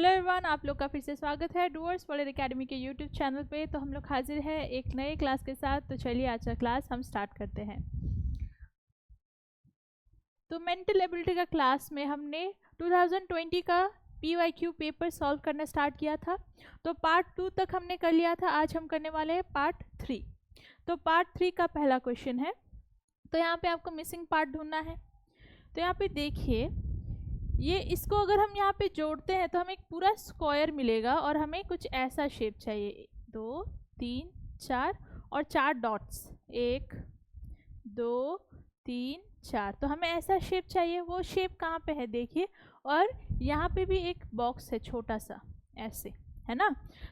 Hello everyone, आप लोग का फिर से स्वागत है डूअर्स वर्ल्ड एकेडमी के यूट्यूब चैनल पे। तो हम लोग हाजिर है एक नए क्लास के साथ। तो चलिए आज का क्लास हम स्टार्ट करते हैं। तो मेंटल एबिलिटी का क्लास में हमने 2020 का PYQ पेपर सॉल्व करना स्टार्ट किया था। तो पार्ट 2 तक हमने कर लिया था। आज हम करने वाले हैं पार्ट 3। तो पार्ट 3 का पहला क्वेश्चन है। तो यहाँ पे आपको मिसिंग पार्ट ढूंढना है। तो यहाँ पे देखिए, ये इसको अगर हम यहाँ पे जोड़ते हैं तो हमें एक पूरा स्क्वायर मिलेगा और हमें कुछ ऐसा शेप चाहिए। 2 3 4 और 4 डॉट्स, 1 2 3 4। तो हमें ऐसा शेप चाहिए। वो शेप कहाँ पे है देखिए, और यहाँ पे भी एक बॉक्स है छोटा सा, ऐसे है ना।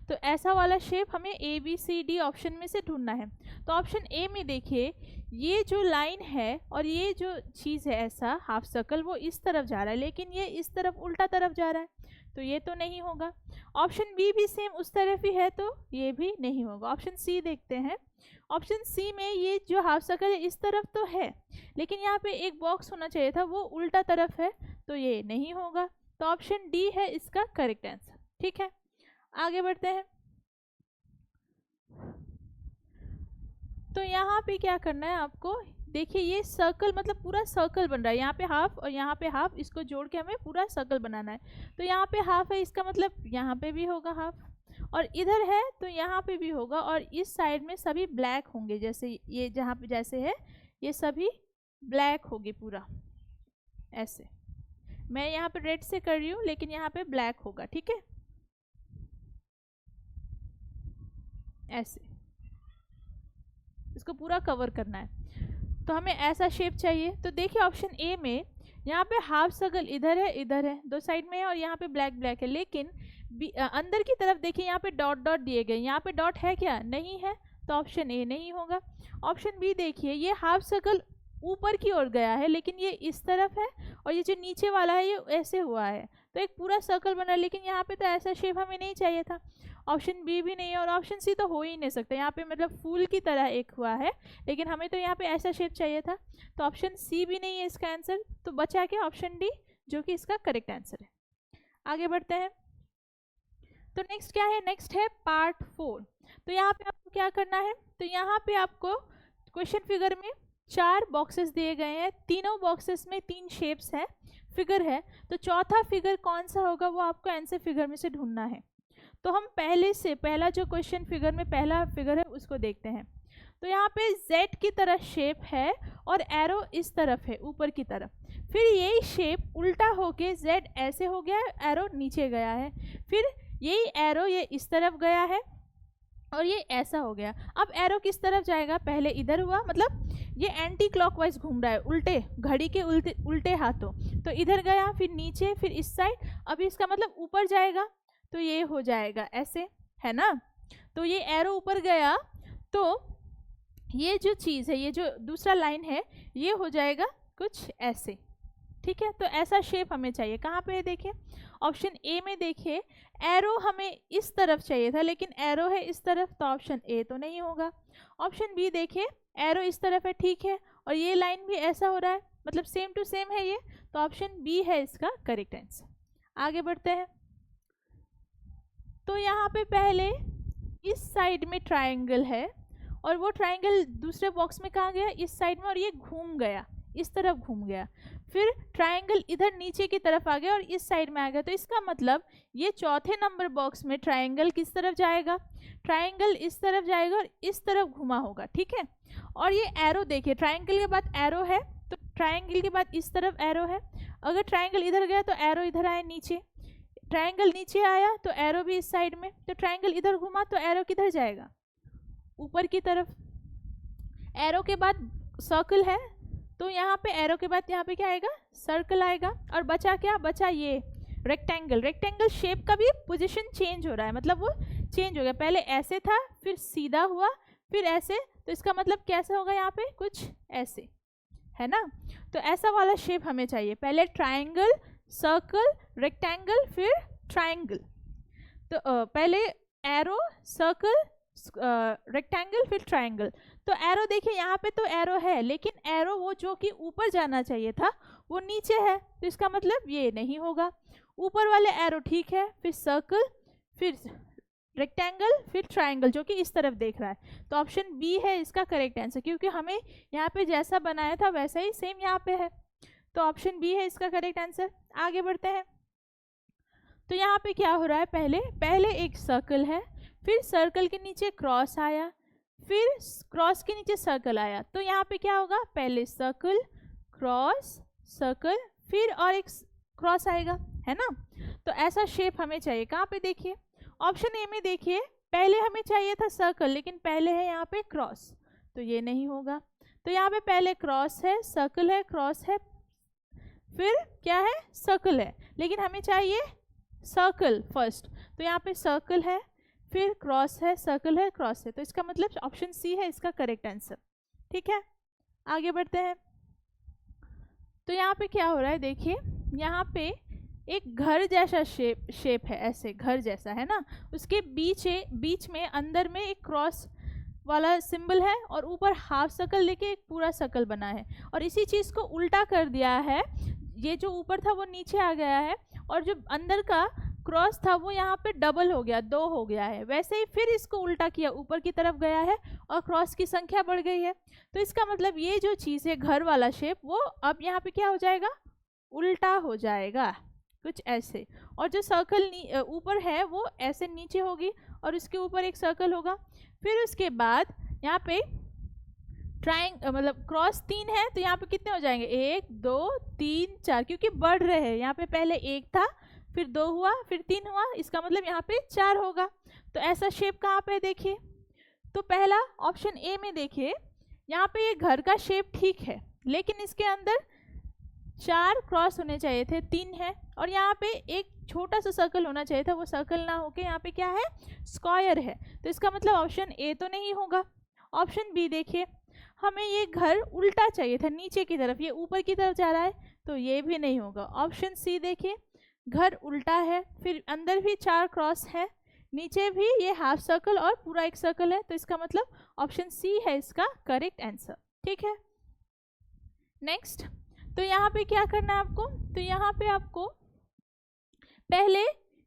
तो ऐसा वाला शेप हमें ABCD ऑप्शन में से ढूंढना है। तो ऑप्शन ए में देखिए, ये जो लाइन है और ये जो चीज़ है ऐसा हाफ सर्कल, वो इस तरफ जा रहा है, लेकिन ये इस तरफ उल्टा तरफ जा रहा है, तो ये तो नहीं होगा। ऑप्शन बी भी सेम उस तरफ ही है, तो ये भी नहीं होगा। ऑप्शन सी देखते हैं। ऑप्शन सी में ये जो हाफ सर्कल है इस तरफ तो है, लेकिन यहाँ पे एक बॉक्स होना चाहिए था, वो उल्टा तरफ है, तो ये नहीं होगा। तो ऑप्शन डी है इसका करेक्ट आंसर। ठीक है, आगे बढ़ते हैं। तो यहाँ पे क्या करना है आपको, देखिए ये सर्कल मतलब पूरा सर्कल बन रहा है। यहाँ पे हाफ और यहाँ पे हाफ, इसको जोड़ के हमें पूरा सर्कल बनाना है। तो यहाँ पे हाफ है, इसका मतलब यहाँ पे भी होगा हाफ, और इधर है तो यहाँ पे भी होगा, और इस साइड में सभी ब्लैक होंगे। जैसे ये जहाँ पे जैसे है ये सभी ब्लैक होगी पूरा ऐसे। मैं यहाँ पे रेड से कर रही हूँ, लेकिन यहाँ पे ब्लैक होगा। ठीक है, ऐसे इसको पूरा कवर करना है। तो हमें ऐसा शेप चाहिए। तो देखिए ऑप्शन ए में यहाँ पे हाफ सर्कल इधर है, दो साइड में है, और यहाँ पे ब्लैक ब्लैक है, लेकिन अंदर की तरफ देखिए यहाँ पे डॉट डॉट दिए गए। यहाँ पे डॉट है क्या? नहीं है, तो ऑप्शन ए नहीं होगा। ऑप्शन बी देखिए, ये हाफ सर्कल ऊपर की ओर गया है, लेकिन ये इस तरफ है, और ये जो नीचे वाला है ये ऐसे हुआ है, तो एक पूरा सर्कल बना है, लेकिन यहाँ पे तो ऐसा शेप हमें नहीं चाहिए था। ऑप्शन बी भी नहीं है, और ऑप्शन सी तो हो ही नहीं सकता। यहाँ पे मतलब फूल की तरह एक हुआ है, लेकिन हमें तो यहाँ पे ऐसा शेप चाहिए था। तो ऑप्शन सी भी नहीं है इसका आंसर। तो बचा के ऑप्शन डी, जो कि इसका करेक्ट आंसर है। आगे बढ़ते हैं। तो नेक्स्ट क्या है? नेक्स्ट है पार्ट 4। तो यहाँ पे आपको क्या करना है, तो यहाँ पे आपको क्वेश्चन फिगर में 4 बॉक्सेस दिए गए हैं। तीनों बॉक्सेस में 3 शेप्स है, फिगर है। तो चौथा फिगर कौन सा होगा वो आपको आंसर फिगर में से ढूंढना है। तो हम पहला जो क्वेश्चन फिगर में पहला फिगर है उसको देखते हैं। तो यहाँ पे Z की तरह शेप है और एरो इस तरफ है ऊपर की तरफ। फिर यही शेप उल्टा होके Z ऐसे हो गया, एरो नीचे गया है। फिर यही एरो ये इस तरफ गया है और ये ऐसा हो गया। अब एरो किस तरफ जाएगा? पहले इधर हुआ, मतलब ये एंटी क्लॉकवाइज घूम रहा है, उल्टे घड़ी के उल्टे हाथों। तो इधर गया, फिर नीचे, फिर इस साइड। अब इसका मतलब ऊपर जाएगा, तो ये हो जाएगा ऐसे, है ना। तो ये एरो ऊपर गया, तो ये जो चीज़ है, ये जो दूसरा लाइन है, ये हो जाएगा कुछ ऐसे। ठीक है, तो ऐसा शेप हमें चाहिए। कहाँ पे है देखिए, ऑप्शन ए में देखिए, एरो हमें इस तरफ चाहिए था, लेकिन एरो है इस तरफ, तो ऑप्शन ए तो नहीं होगा। ऑप्शन बी देखिए, एरो इस तरफ है, ठीक है, और ये लाइन भी ऐसा हो रहा है, मतलब सेम टू सेम है ये, तो ऑप्शन बी है इसका करेक्ट आंसर। आगे बढ़ते हैं। तो यहाँ पे पहले इस साइड में ट्रायंगल है, और वो ट्रायंगल दूसरे बॉक्स में कहाँ गया? इस साइड में, और ये घूम गया, इस तरफ घूम गया। फिर ट्रायंगल इधर नीचे की तरफ आ गया और इस साइड में आ गया। तो इसका मतलब ये चौथे नंबर बॉक्स में ट्रायंगल किस तरफ जाएगा? ट्रायंगल इस तरफ जाएगा और इस तरफ घुमा होगा। ठीक है, और ये एरो देखिए, ट्रायंगल के बाद एरो है, तो ट्रायंगल के बाद इस तरफ एरो है। अगर ट्रायंगल इधर गया तो एरो इधर आया नीचे, ट्रायंगल नीचे आया तो एरो भी इस साइड में। तो ट्रायंगल इधर घुमा तो एरो किधर जाएगा? ऊपर की तरफ। एरो के बाद सर्कल है, तो यहाँ पे एरो के बाद यहाँ पे क्या आएगा? सर्कल आएगा। और बचा क्या? बचा ये रेक्टेंगल। रेक्टेंगल शेप का भी पोजीशन चेंज हो रहा है, मतलब वो चेंज हो गया। पहले ऐसे था, फिर सीधा हुआ, फिर ऐसे। तो इसका मतलब कैसे होगा? यहाँ पे कुछ ऐसे, है ना। तो ऐसा वाला शेप हमें चाहिए। पहले ट्रायंगल, सर्कल, रेक्टेंगल, फिर ट्रायंगल। तो पहले एरो, सर्कल, रेक्टेंगल, फिर ट्रायंगल। तो एरो देखिए, यहाँ पे तो एरो है, लेकिन एरो वो जो कि ऊपर जाना चाहिए था वो नीचे है, तो इसका मतलब ये नहीं होगा। ऊपर वाले एरो ठीक है, फिर सर्कल, फिर रेक्टेंगल, फिर ट्राइंगल जो कि इस तरफ देख रहा है। तो ऑप्शन बी है इसका करेक्ट आंसर, क्योंकि हमें यहाँ पे जैसा बनाया था वैसा ही सेम यहाँ पे है। तो ऑप्शन बी है इसका करेक्ट आंसर। आगे बढ़ते हैं। तो यहाँ पे क्या हो रहा है, पहले एक सर्कल है, फिर सर्कल के नीचे क्रॉस आया, फिर क्रॉस के नीचे सर्कल आया। तो यहाँ पे क्या होगा, पहले सर्कल, क्रॉस, सर्कल, फिर और एक क्रॉस आएगा, है ना। तो ऐसा शेप हमें चाहिए। कहाँ पे देखिए, ऑप्शन ए में देखिए, पहले हमें चाहिए था सर्कल, लेकिन पहले है यहाँ पे क्रॉस, तो ये नहीं होगा। तो यहाँ पे पहले क्रॉस है, सर्कल है, क्रॉस है, फिर क्या है, सर्कल है, लेकिन हमें चाहिए सर्कल फर्स्ट। तो यहाँ पे सर्कल है, फिर क्रॉस है, सर्कल है, क्रॉस है। तो इसका मतलब ऑप्शन सी है इसका करेक्ट आंसर। ठीक है, आगे बढ़ते हैं। तो यहाँ पे क्या हो रहा है, देखिए यहाँ पे एक घर जैसा शेप है, ऐसे घर जैसा, है ना। उसके बीच में अंदर में एक क्रॉस वाला सिंबल है और ऊपर हाफ सर्कल लेके एक पूरा सर्कल बना है। और इसी चीज़ को उल्टा कर दिया है, ये जो ऊपर था वो नीचे आ गया है और जो अंदर का क्रॉस था वो यहाँ पे डबल हो गया, 2 हो गया है। वैसे ही फिर इसको उल्टा किया, ऊपर की तरफ गया है और क्रॉस की संख्या बढ़ गई है। तो इसका मतलब ये जो चीज़ है घर वाला शेप, वो अब यहाँ पे क्या हो जाएगा, उल्टा हो जाएगा, कुछ ऐसे। और जो सर्कल ऊपर है वो ऐसे नीचे होगी और उसके ऊपर एक सर्कल होगा। फिर उसके बाद यहाँ पे मतलब क्रॉस 3 है, तो यहाँ पे कितने हो जाएंगे, 1 2 3 4, क्योंकि बढ़ रहे हैं। यहाँ पे पहले 1 था, फिर 2 हुआ, फिर 3 हुआ, इसका मतलब यहाँ पे 4 होगा। तो ऐसा शेप कहाँ पे देखिए, तो पहला ऑप्शन ए में देखिए, यहाँ पे ये घर का शेप ठीक है, लेकिन इसके अंदर 4 क्रॉस होने चाहिए थे, 3 है। और यहाँ पे एक छोटा सा सर्कल होना चाहिए था, वो सर्कल ना होके यहाँ पे क्या है, स्क्वायर है। तो इसका मतलब ऑप्शन ए तो नहीं होगा। ऑप्शन बी देखिए, हमें ये घर उल्टा चाहिए था, नीचे की तरफ, ये ऊपर की तरफ जा रहा है, तो ये भी नहीं होगा। ऑप्शन सी देखिए, घर उल्टा है, फिर अंदर भी 4 क्रॉस है, नीचे भी ये हाफ सर्कल और पूरा एक सर्कल है। तो इसका मतलब ऑप्शन सी है इसका करेक्ट आंसर। ठीक है, नेक्स्ट। तो यहाँ पे क्या करना है आपको, तो यहाँ पे आपको पहले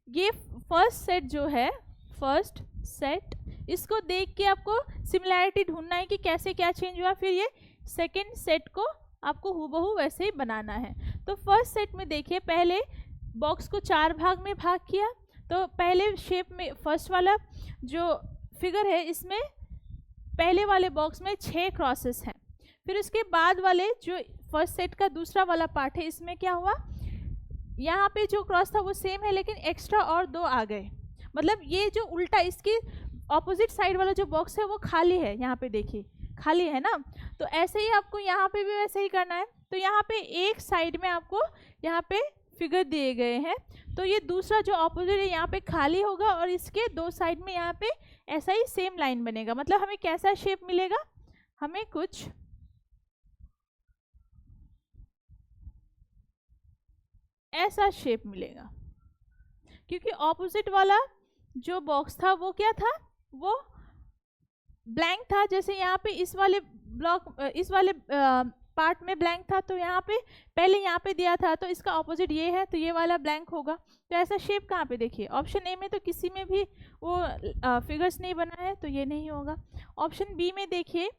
ये फर्स्ट सेट जो है, फर्स्ट सेट, इसको देख के आपको सिमिलैरिटी ढूंढना है कि कैसे क्या चेंज हुआ, फिर ये सेकंड सेट को आपको हूबहू वैसे ही बनाना है। तो फर्स्ट सेट में देखिए, पहले बॉक्स को 4 भाग में भाग किया। तो पहले शेप में फर्स्ट वाला जो फिगर है, इसमें पहले वाले बॉक्स में 6 क्रॉसेस हैं। फिर उसके बाद वाले जो फर्स्ट सेट का दूसरा वाला पार्ट है, इसमें क्या हुआ, यहाँ पे जो क्रॉस था वो सेम है, लेकिन एक्स्ट्रा और 2 आ गए। मतलब ये जो उल्टा, इसकी ऑपोजिट साइड वाला जो बॉक्स है वो खाली है, यहाँ पे देखिए खाली है ना। तो ऐसे ही आपको यहाँ पे भी वैसे ही करना है। तो यहाँ पे एक साइड में आपको यहाँ पे फिगर दिए गए हैं, तो ये दूसरा जो ऑपोजिट है यहाँ पे खाली होगा और इसके 2 साइड में यहाँ पे ऐसा ही सेम लाइन बनेगा। मतलब हमें कैसा शेप मिलेगा, हमें कुछ ऐसा शेप मिलेगा, क्योंकि ऑपोजिट वाला जो बॉक्स था वो क्या था, वो ब्लैंक था। जैसे यहाँ पे इस वाले पार्ट में ब्लैंक था, तो यहाँ पे पहले यहाँ पे दिया था, तो इसका ऑपोजिट ये है, तो ये वाला ब्लैंक होगा। तो ऐसा शेप कहाँ पे देखिए, ऑप्शन ए में तो किसी में भी वो फिगर्स नहीं बना है, तो ये नहीं होगा। ऑप्शन बी में देखिए,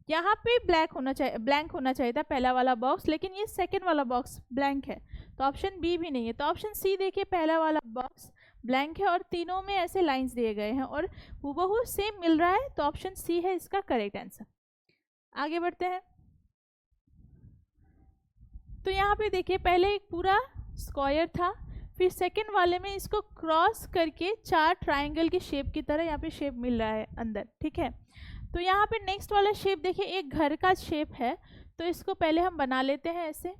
यहाँ पे ब्लैंक होना चाहिए था पहला वाला बॉक्स, लेकिन ये सेकेंड वाला बॉक्स ब्लैंक है, तो ऑप्शन बी भी नहीं है। तो ऑप्शन सी देखिए, पहला वाला बॉक्स ब्लैंक है और तीनों में ऐसे लाइंस दिए गए हैं और हूबहू सेम मिल रहा है, तो ऑप्शन सी है इसका करेक्ट आंसर। आगे बढ़ते हैं। तो यहाँ पे देखिए, पहले एक पूरा स्क्वायर था, फिर सेकंड वाले में इसको क्रॉस करके 4 ट्रायंगल की शेप की तरह यहाँ पे शेप मिल रहा है अंदर। ठीक है, तो यहाँ पे नेक्स्ट वाला शेप देखिए, एक घर का शेप है, तो इसको पहले हम बना लेते हैं। ऐसे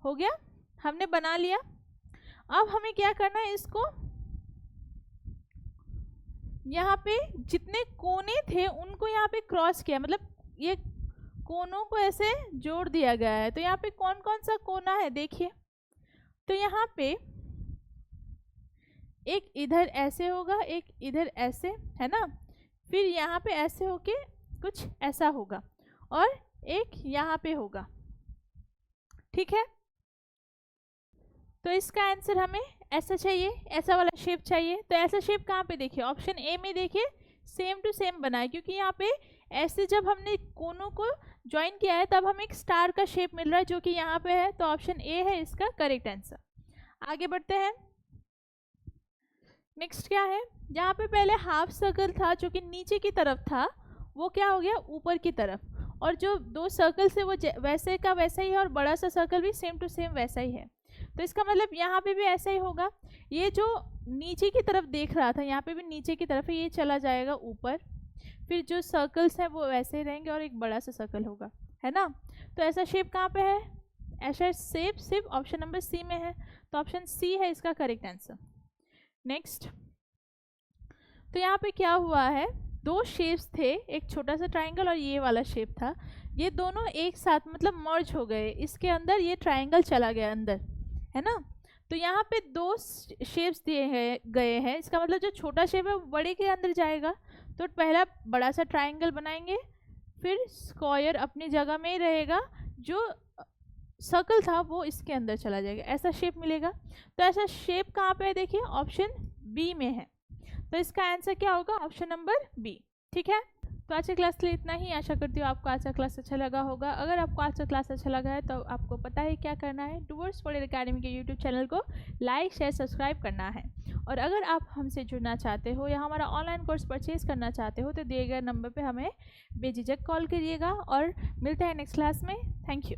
हो गया, हमने बना लिया। अब हमें क्या करना है, इसको यहाँ पे जितने कोने थे उनको यहाँ पे क्रॉस किया, मतलब ये कोनों को ऐसे जोड़ दिया गया है। तो यहाँ पे कौन कौन सा कोना है देखिए, तो यहाँ पे एक इधर ऐसे होगा, एक इधर ऐसे, है ना, फिर यहाँ पे ऐसे होके कुछ ऐसा होगा और एक यहाँ पे होगा। ठीक है, तो इसका आंसर हमें ऐसा चाहिए, ऐसा वाला शेप चाहिए। तो ऐसा शेप कहाँ पे देखिए, ऑप्शन ए में देखिए सेम टू सेम बना है, क्योंकि यहाँ पे ऐसे जब हमने कोनों को ज्वाइन किया है तब हमें एक स्टार का शेप मिल रहा है, जो कि यहाँ पे है। तो ऑप्शन ए है इसका करेक्ट आंसर। आगे बढ़ते हैं। नेक्स्ट क्या है, जहाँ पे पहले हाफ सर्कल था जो कि नीचे की तरफ था, वो क्या हो गया ऊपर की तरफ, और जो दो सर्कल से वो वैसे का वैसा ही है, और बड़ा सा सर्कल भी सेम टू सेम वैसा ही है। तो इसका मतलब यहाँ पे भी ऐसा ही होगा। ये जो नीचे की तरफ देख रहा था, यहाँ पे भी नीचे की तरफ है, ये चला जाएगा ऊपर, फिर जो सर्कल्स हैं वो वैसे ही रहेंगे और एक बड़ा सा सर्कल होगा, है ना। तो ऐसा शेप कहाँ पे है, ऐसा शेप सिर्फ ऑप्शन नंबर सी में है। तो ऑप्शन सी है इसका करेक्ट आंसर। नेक्स्ट, तो यहाँ पे क्या हुआ है, दो शेप्स थे, एक छोटा सा ट्राइंगल और ये वाला शेप था, ये दोनों एक साथ मतलब मर्ज हो गए, इसके अंदर ये ट्राइंगल चला गया अंदर, है ना। तो यहाँ पे दो शेप्स दिए गए हैं, इसका मतलब जो छोटा शेप है वो बड़े के अंदर जाएगा। तो पहला बड़ा सा ट्राइंगल बनाएंगे, फिर स्क्वायर अपनी जगह में ही रहेगा, जो सर्कल था वो इसके अंदर चला जाएगा, ऐसा शेप मिलेगा। तो ऐसा शेप कहाँ पे है देखिए, ऑप्शन बी में है। तो इसका आंसर क्या होगा, ऑप्शन नंबर बी। ठीक है, तो आज की क्लास के लिए इतना ही। आशा करती हूँ आपको आज का क्लास अच्छा लगा होगा। अगर आपको आज का क्लास अच्छा लगा है तो आपको पता है क्या करना है, टूवर्ड्स फॉर एकेडमी के यूट्यूब चैनल को लाइक शेयर सब्सक्राइब करना है। और अगर आप हमसे जुड़ना चाहते हो या हमारा ऑनलाइन कोर्स परचेज करना चाहते हो तो दिए गए नंबर पर हमें बेझिझक कॉल करिएगा। और मिलते हैं नेक्स्ट क्लास में। Thank you.